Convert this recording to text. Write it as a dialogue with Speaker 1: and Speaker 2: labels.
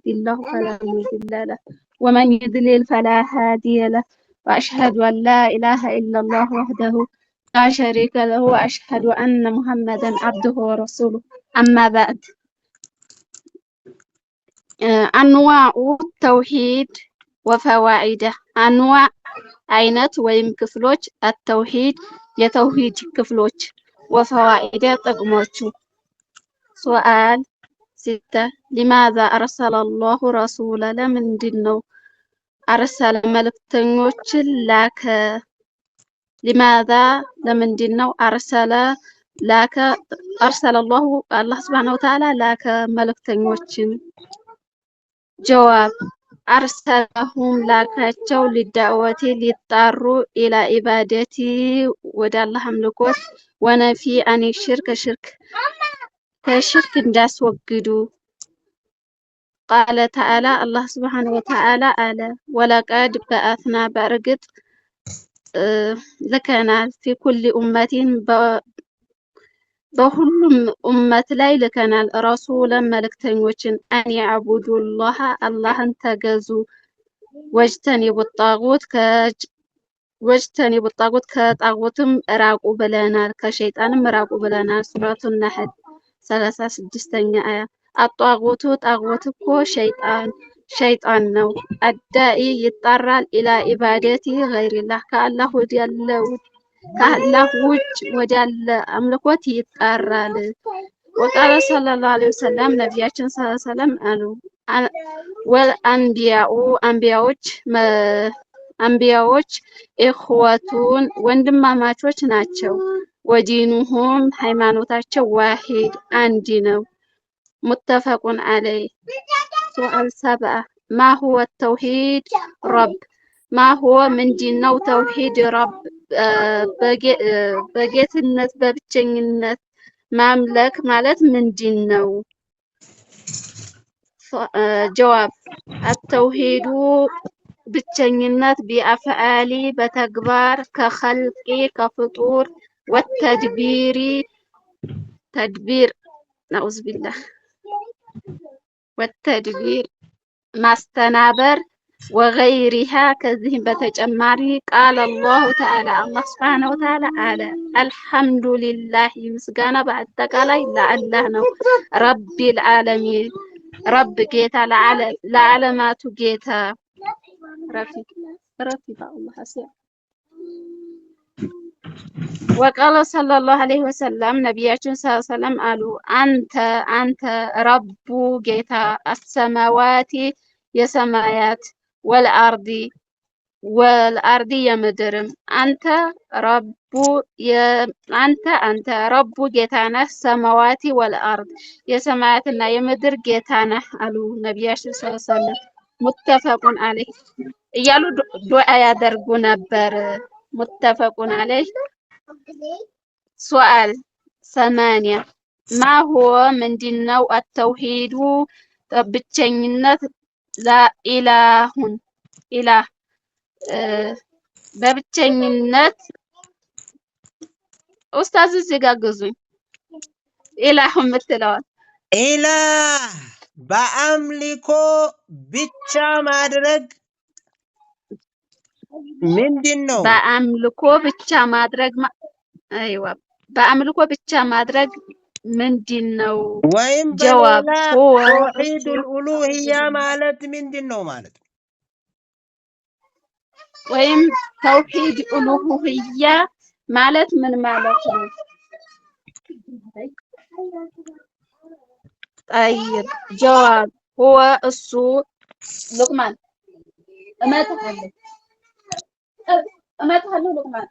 Speaker 1: يهدي الله فلا مضل له ومن يضلل فلا هادي له وأشهد أن لا إله إلا الله وحده لا شريك له وأشهد أن محمدا عبده ورسوله أما بعد أنواع التوحيد وفوائده أنواع አይነት ወይም ክፍሎች التوحيد የተውሂድ ክፍሎች وفوائده ጥቅሞቹ سؤال 6 لماذا أرسل الله رسولا ለምንድነው أرسل መልእክተኞችን ላከ لماذا ለምንድነው أرسل ላከ أرسل الله سبحانه وتعالى ላከ መልእክተኞችን جواب أرسلهم ላካቸው للدعوة ሊጣሩ إلى عبادتي ወደ አላህ አምልኮት ወነፊ አን ሽርክ ከሽርክ እንዳስወግዱ قال تعالى الله سبحانه وتعالى አለ ወለቀድ በአትና በእርግጥ ልከናል في كل أمة በሁሉም ኡመት ላይ ልከናል ረሱላን መልእክተኞችን አን ያዕቡዱላህ አላህን ተገዙ ወጅተኒቡ ጣጉት ከጣጉትም ራቁ ብለናል ከሸይጣንም ራቁ ብለናል ሱረቱ ነህል 36ኛ አያ አጣጉቱ ጣጉት እኮ ሸይጣን ነው አዳኢ ይጣራል ኢላ ኢባደቲ ገይሪላህ ከአላህ ውጭ ወዳለ አምልኮት ይጣራል ወቃለ ሰለላሁ ዐለይሂ ወሰለም ነብያችን ሰለላሁ ዐለይሂ ወሰለም አሉ አንቢያዎች ኢኽወቱን ወንድማማቾች ናቸው ወዲኑሁም ሃይማኖታቸው ዋሂድ አንድ ነው ሙተፈቁን ዐለይህ ሱአል 7 ما هو التوحيد رب ما هو ምንድነው ተውሂድ ረብ በጌትነት በብቸኝነት ማምለክ ማለት ምንድነው جواب التوحيد ብቸኝነት ቢአፍዓሊ በተግባር ከኸልቂ ከፍጡር ተድቢር نعوذ بالله والتدبير ማስተናበር وغيرها كذهم بتجمعري قال الله تعالى الله سبحانه وتعالى على الحمد لله مسجانا بعد تقالي لله نو رب العالمين رب جيتا لعلمات جيتا رفيق الله أسير وقال صلى الله عليه وسلم نبينا صلى الله عليه وسلم قالوا أنت رب جيتا السماوات የሰማያት ወልአርዲ የምድርም አንተ ረቡ ጌታ ነህ ሰማዋቲ ወልአርድ የሰማያትና የምድር ጌታ ነህ አሉ ነብያችን ሰለላሁ ዐለይሂ ወሰለም ሙተፈቁን ዐለይህ እያሉ ዱዓ ያደርጉ ነበር ሙተፈቁን ዐለይህ ሱአል 8 ما هو ምንድነው التوحيد ብቸኝነት ኢላህ በብቸኝነት ኡስታዝ ዝጋግዙኝ ኢላህ የምትለዋል
Speaker 2: ኢላህ በአምልኮ ብቻ ማድረግ ምንድነው
Speaker 1: በአምልኮ ብቻ ማድረግ አይዋ በአምልኮ ብቻ ማድረግ ምንድነው
Speaker 2: ወይም
Speaker 1: ጀዋብ
Speaker 2: ተውሂዱል ኡሉሂያ ማለት ምንድነው ማለት
Speaker 1: ወይም ተውሂድ ኡሉሂያ ማለት ምን ማለት ነው طيب جواب هو السو لقمان أماتها لقمان